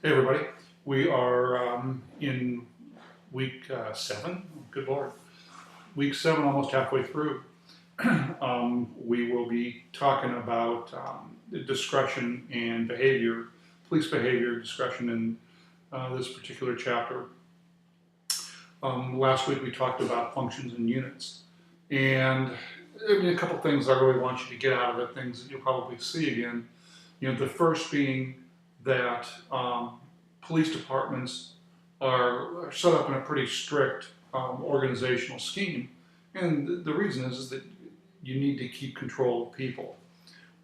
Hey everybody, we are in week 7. Good Lord, week 7, almost halfway through. We will be talking about discretion and behavior, police behavior, discretion in this particular chapter. Last week we talked about functions and units, and a couple things I really want you to get out of it, things that you'll probably see again. The first being that police departments are set up in a pretty strict organizational scheme, and the reason is that you need to keep control of people.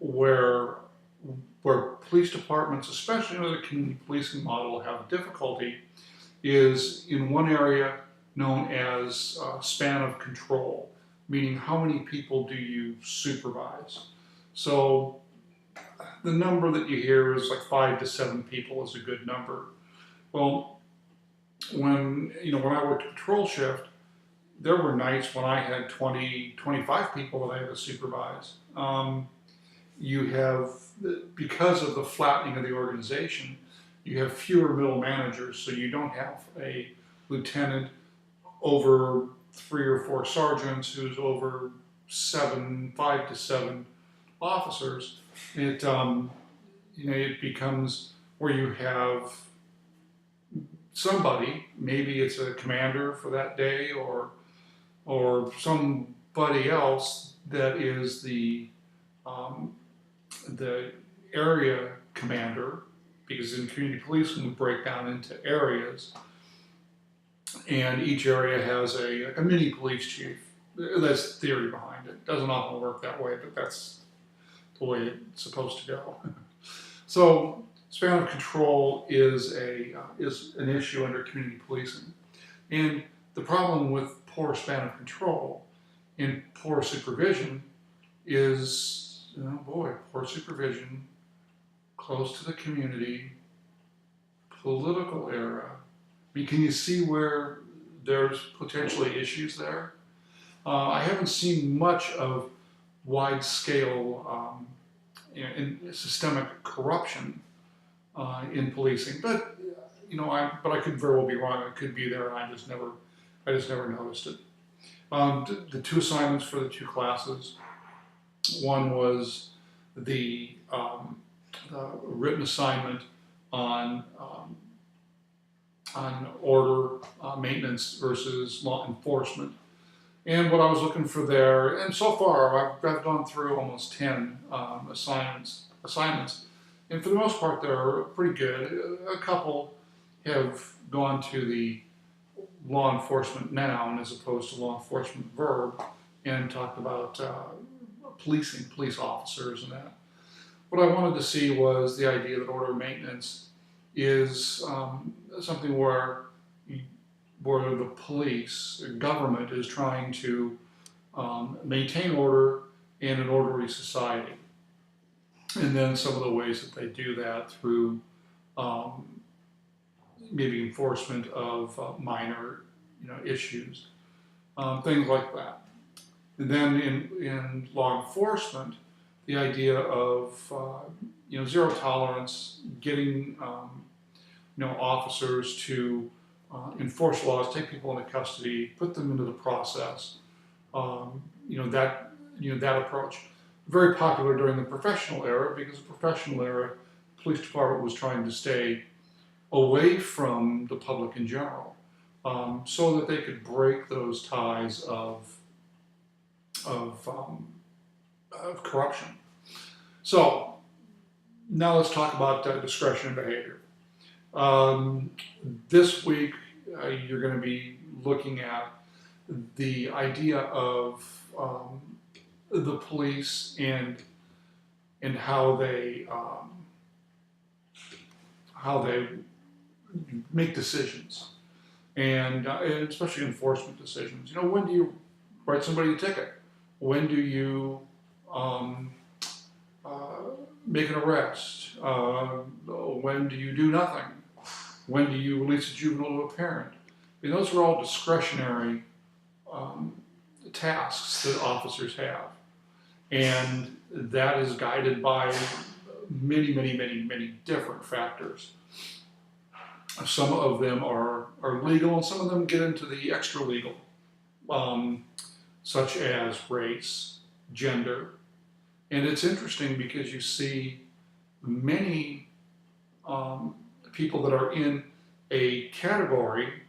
Where police departments, especially under the community policing model, have difficulty is in one area known as span of control, meaning how many people do you supervise. So the number that you hear is like 5 to 7 people is a good number. Well, when I worked a patrol shift, there were nights when I had 20, 25 people that I had to supervise. You have, because of the flattening of the organization, you have fewer middle managers, so you don't have a lieutenant over 3 or 4 sergeants who's over 5 to 7 officers. It becomes where you have somebody, maybe it's a commander for that day or somebody else that is the area commander, because in community policing we break down into areas, and each area has a mini police chief. That's the theory behind it. It doesn't often work that way, but that's the way it's supposed to go. So span of control is an issue under community policing, and the problem with poor span of control and poor supervision is, poor supervision, close to the community, political era. I mean, can you see where there's potentially issues there? I haven't seen much of wide-scale and systemic corruption in policing, but I could very well be wrong. It could be there, and I just never noticed it. The 2 assignments for the 2 classes. One was the written assignment on order maintenance versus law enforcement. And what I was looking for there, and so far I've gone through almost 10 assignments, and for the most part they're pretty good. A couple have gone to the law enforcement noun as opposed to law enforcement verb, and talked about police officers and that. What I wanted to see was the idea that order maintenance is something where the police, the government, is trying to maintain order in an orderly society. And then some of the ways that they do that through maybe enforcement of minor issues, things like that. And then in law enforcement, the idea of zero tolerance, getting officers to enforce laws, take people into custody, put them into the process. That approach, very popular during the professional era, because the professional era, the police department was trying to stay away from the public in general, so that they could break those ties of corruption. So now let's talk about discretion and behavior. This week you're going to be looking at the idea of the police and how they make decisions, and especially enforcement decisions. When do you write somebody a ticket? When do you make an arrest? When do you do nothing? When do you release a juvenile to a parent? Those are all discretionary tasks that officers have. And that is guided by many, many, many, many different factors. Some of them are legal, and some of them get into the extra legal, um, such as race, gender. And it's interesting because you see many people that are in a category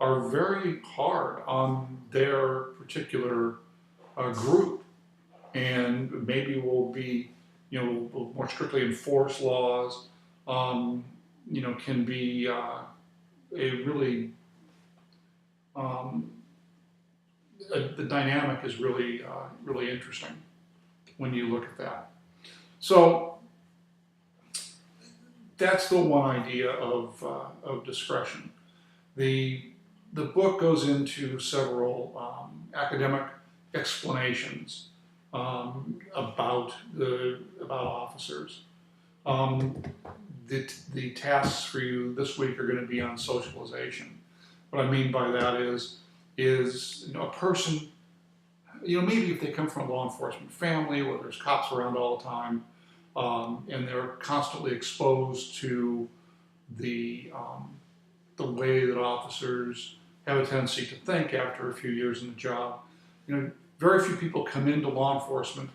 are very hard on their particular group, and maybe will be, will more strictly enforce laws. Um, can be a really um, the dynamic is really really interesting when you look at that. So that's the one idea of discretion. The book goes into several academic explanations about officers. Um, the tasks for you this week are going to be on socialization. What I mean by that is a person, maybe if they come from a law enforcement family where there's cops around all the time, and they're constantly exposed to the way that officers have a tendency to think after a few years in the job. Very few people come into law enforcement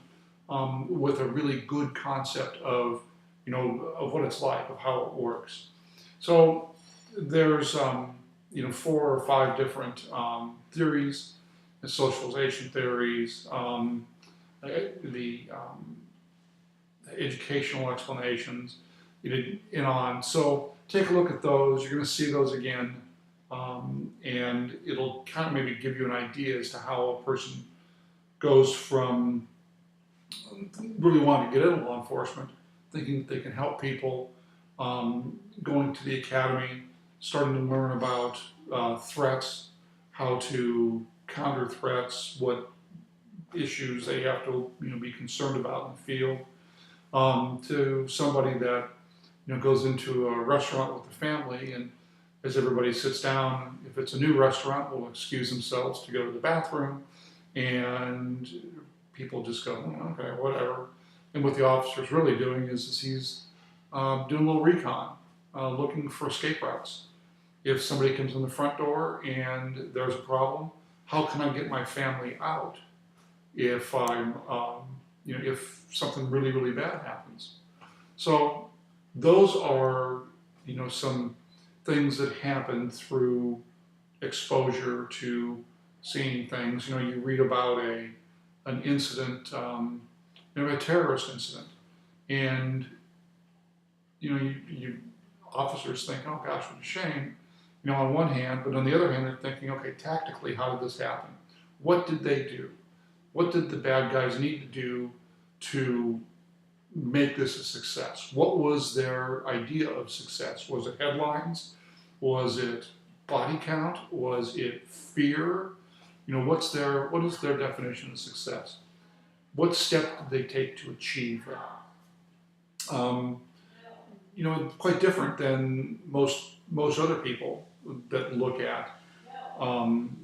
with a really good concept of what it's like, of how it works. So there's 4 or 5 different theories, the socialization theories, the educational explanations, and on. So take a look at those. You're going to see those again, and it'll kind of maybe give you an idea as to how a person goes from really wanting to get into law enforcement, thinking that they can help people, going to the academy, starting to learn about threats, how to counter threats, what issues they have to be concerned about in the field, to somebody that goes into a restaurant with the family, and as everybody sits down, if it's a new restaurant, will excuse themselves to go to the bathroom, and people just go, okay, whatever. And what the officer's really doing is he's doing a little recon, looking for escape routes. If somebody comes in the front door and there's a problem, how can I get my family out if I'm, if something really, really bad happens? So those are, some things that happen through exposure to seeing things. You read about an incident, a terrorist incident, and you officers think, oh gosh, what a shame, on one hand, but on the other hand, they're thinking, okay, tactically, how did this happen? What did they do? What did the bad guys need to do to make this a success? What was their idea of success? Was it headlines? Was it body count? Was it fear? What is their definition of success? What step did they take to achieve that? Quite different than most other people that look at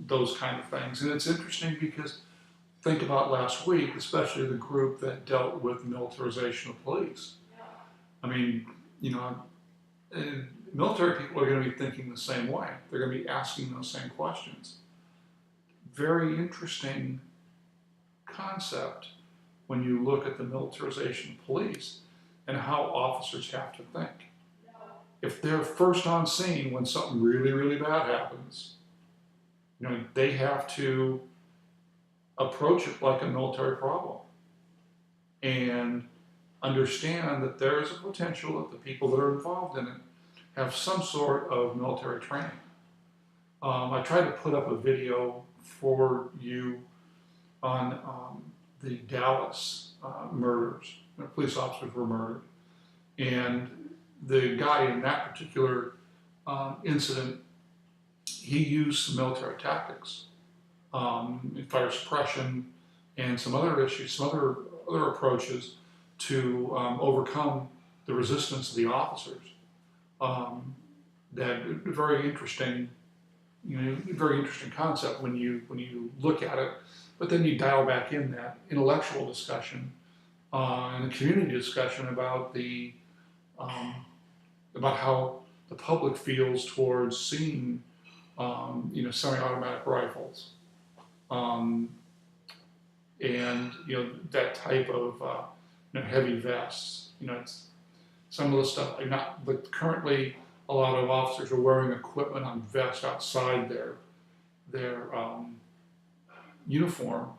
those kind of things. And it's interesting because think about last week, especially the group that dealt with militarization of police. I mean, military people are going to be thinking the same way. They're going to be asking those same questions. Very interesting concept when you look at the militarization of police and how officers have to think. If they're first on scene when something really, really bad happens, they have to approach it like a military problem and understand that there is a potential that the people that are involved in it have some sort of military training. I tried to put up a video for you on the Dallas murders. Police officers were murdered, and the guy in that particular incident, he used some military tactics, fire suppression, and some other issues, some other approaches to overcome the resistance of the officers. That very interesting, very interesting concept when you look at it. But then you dial back in that intellectual discussion and the community discussion about about how the public feels towards seeing, semi-automatic rifles, um, and that type of heavy vests. It's some of the stuff. Like not, but currently, a lot of officers are wearing equipment on vests outside their uniform,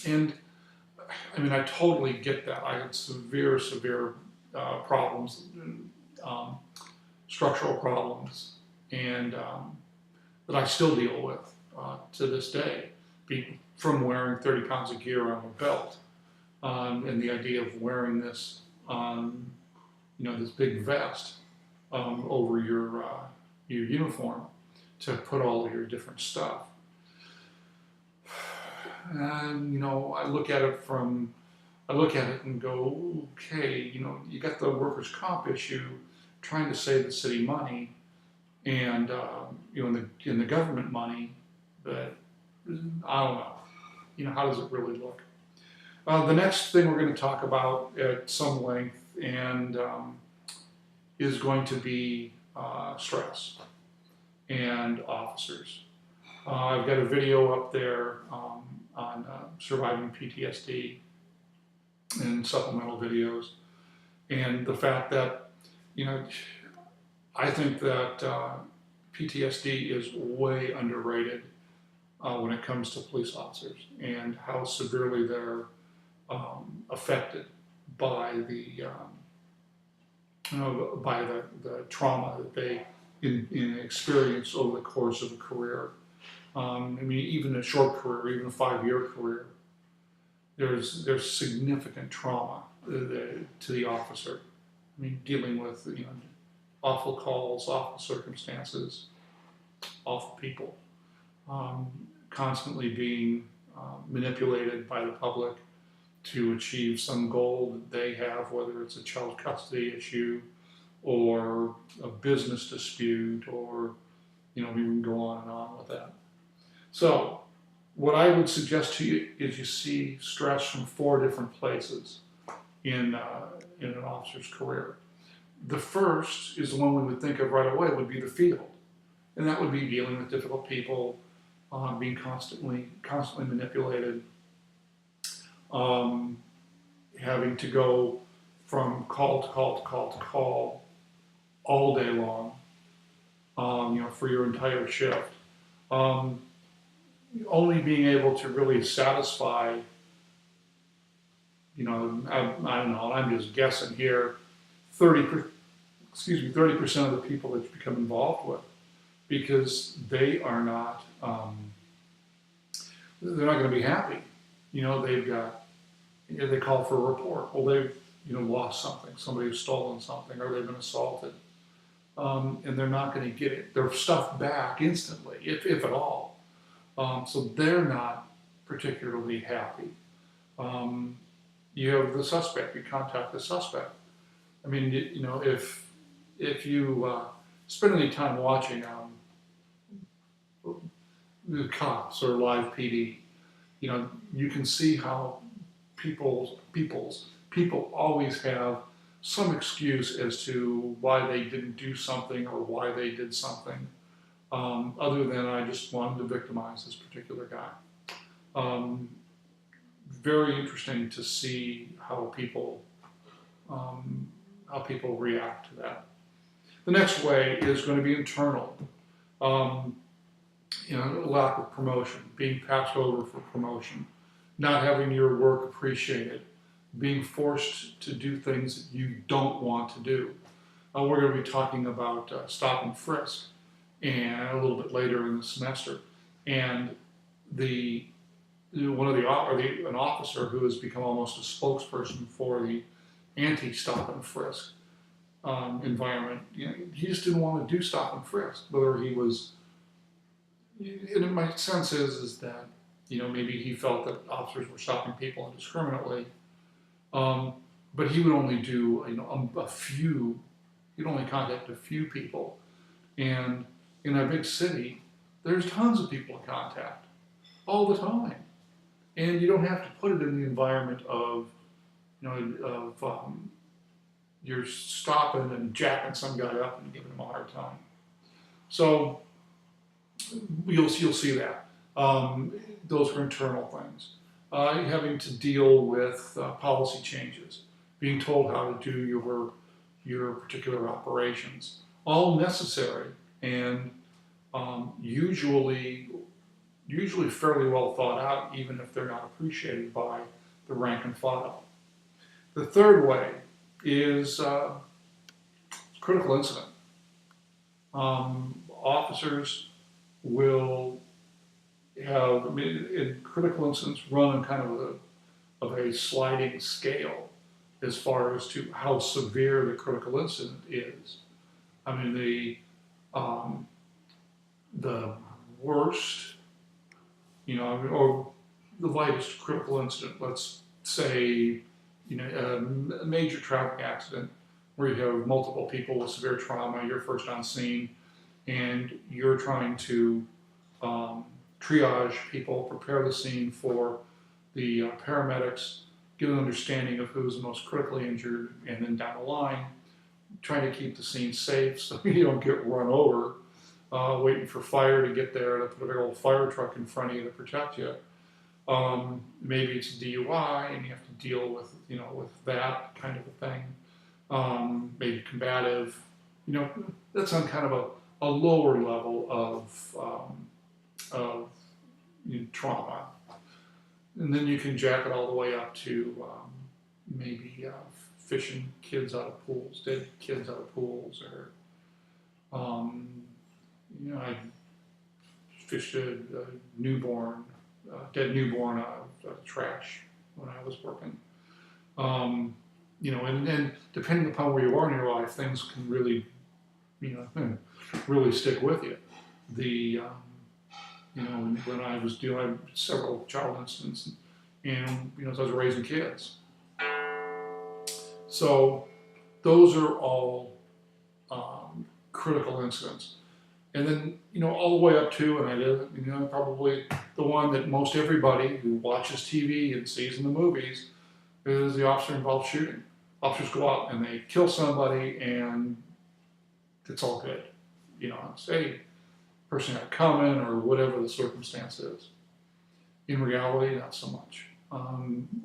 and I mean, I totally get that. I had severe problems, um, structural problems, and that I still deal with to this day, from wearing 30 pounds of gear on a belt, and the idea of wearing this, this big vest over your uniform to put all of your different stuff. And I look at it and go, okay, you got the workers' comp issue, trying to save the city money, and in the government money, but I don't know, how does it really look? The next thing we're going to talk about at some length and is going to be stress and officers. I've got a video up there on surviving PTSD and supplemental videos, and the fact that I think that PTSD is way underrated when it comes to police officers and how severely they're affected by the trauma that they experience over the course of a career. I mean, even a short career, even a 5-year career, there's significant trauma to the officer. I mean, dealing with awful calls, awful circumstances, awful people, constantly being manipulated by the public to achieve some goal that they have, whether it's a child custody issue or a business dispute, or we can go on and on with that. So what I would suggest to you is you see stress from 4 different places in an officer's career. The first is the one we would think of right away, would be the field. And that would be dealing with difficult people, being constantly manipulated, having to go from call to call to call to call all day long, for your entire shift. Only being able to really satisfy, I don't know, I'm just guessing here, 30% of the people that you become involved with, because they are not, they're not going to be happy. They've got, they call for a report. Well, they've, lost something, somebody's stolen something, or they've been assaulted. And they're not going to get their stuff back instantly, if at all. So they're not particularly happy. You have the suspect, you contact the suspect. I mean, if you spend any time watching the cops or live PD, you can see how people always have some excuse as to why they didn't do something or why they did something, other than I just wanted to victimize this particular guy. Very interesting to see how people react to that. The next way is going to be internal. Lack of promotion, being passed over for promotion, not having your work appreciated, being forced to do things that you don't want to do. We're going to be talking about stop and frisk, and a little bit later in the semester, and an officer who has become almost a spokesperson for the anti-stop and frisk environment. He just didn't want to do stop and frisk, whether he was. And my sense is that maybe he felt that officers were stopping people indiscriminately, but he would only do a few. He'd only contact a few people, and in a big city, there's tons of people to contact all the time, and you don't have to put it in the environment of you're stopping and jacking some guy up and giving him a hard time. So you'll see that. Those are internal things. Having to deal with policy changes, being told how to do your particular operations, all necessary and usually fairly well thought out, even if they're not appreciated by the rank and file. The third way is critical incident. Officers will have, I mean, in critical incidents, run on kind of a sliding scale as far as to how severe the critical incident is. I mean, the worst, or the lightest critical incident, let's say, a major traffic accident where you have multiple people with severe trauma, you're first on scene, and you're trying to triage people, prepare the scene for the paramedics, get an understanding of who's the most critically injured, and then down the line, trying to keep the scene safe so you don't get run over, waiting for fire to get there to put a big old fire truck in front of you to protect you. Maybe it's DUI and you have to deal with, with that kind of a thing. Maybe combative, that's on kind of a lower level of trauma. And then you can jack it all the way up to maybe fishing kids out of pools, dead kids out of pools, or I fished a newborn, dead newborn out of trash when I was working. And depending upon where you are in your life, things can really, really stick with you. When I was dealing with several child incidents, and as I was raising kids. So those are all critical incidents. And then, all the way up to, and I did, probably the one that most everybody who watches TV and sees in the movies is the officer-involved shooting. Officers go out and they kill somebody and it's all good. Say, person had coming or whatever the circumstance is. In reality, not so much.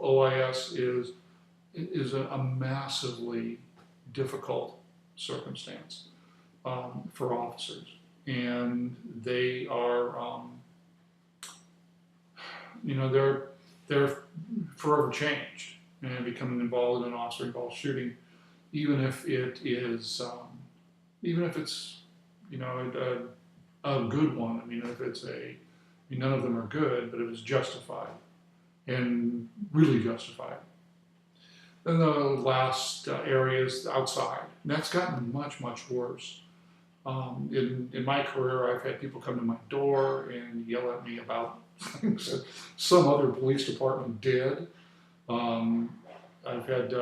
OIS is a massively difficult circumstance for officers. And they are, they're forever changed and becoming involved in an officer-involved shooting, even if it is, even if it's, a good one. I mean, if it's none of them are good, but it was justified and really justified. Then the last area is outside, and that's gotten much, much worse. In my career, I've had people come to my door and yell at me about things that some other police department did. I've had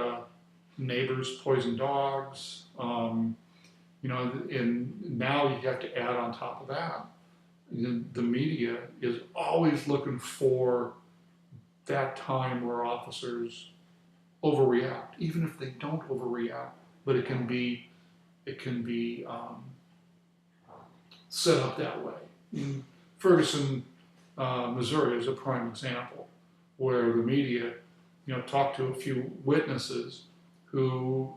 neighbors poison dogs, and now you have to add on top of that. The media is always looking for that time where officers overreact, even if they don't overreact, but it can be set up that way. In Ferguson, Missouri is a prime example where the media, talked to a few witnesses who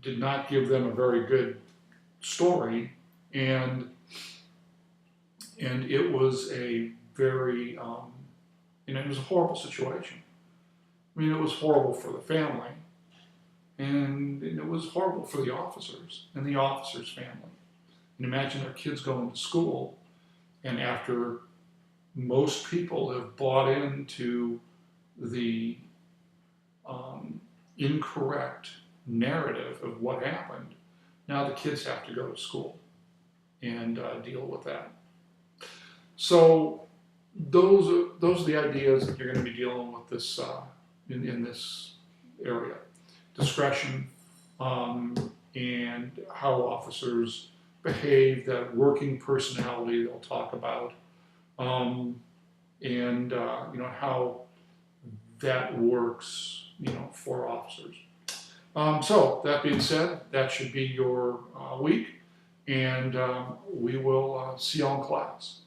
did not give them a very good story, and it was a very, it was a horrible situation. I mean, it was horrible for the family, and it was horrible for the officers and the officers' family. And imagine their kids going to school, and after most people have bought into the incorrect narrative of what happened, now the kids have to go to school and deal with that. So those are the ideas that you're going to be dealing with this in this area. Discretion and how officers behave, that working personality they'll talk about, and how that works, for officers. So that being said, that should be your week, and we will see you all in class.